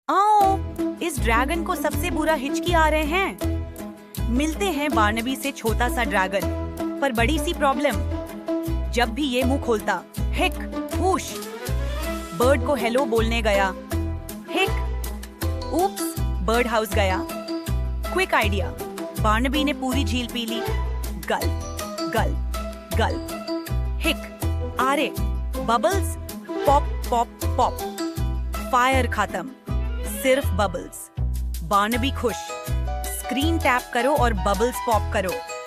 आओ, इस ड्रैगन को सबसे बुरा हिचकी आ रहे हैं। मिलते हैं बार्नबी से छोटा सा ड्रैगन, पर बड़ी सी प्रॉब्लम। जब भी ये मुंह खोलता, हिक, हुश। बर्ड को हेलो बोलने गया, हिक, ऊप्स, बर्ड हाउस गया। क्विक आइडिया, बार्नबी ने पूरी झील पी ली। गल, गल, गल, हिक, आरे, bubbles, pop, pop, pop. Fire खत्म, सिर्फ बबल्स। बार्नबी खुश। स्क्रीन टैप करो और बबल्स पॉप करो।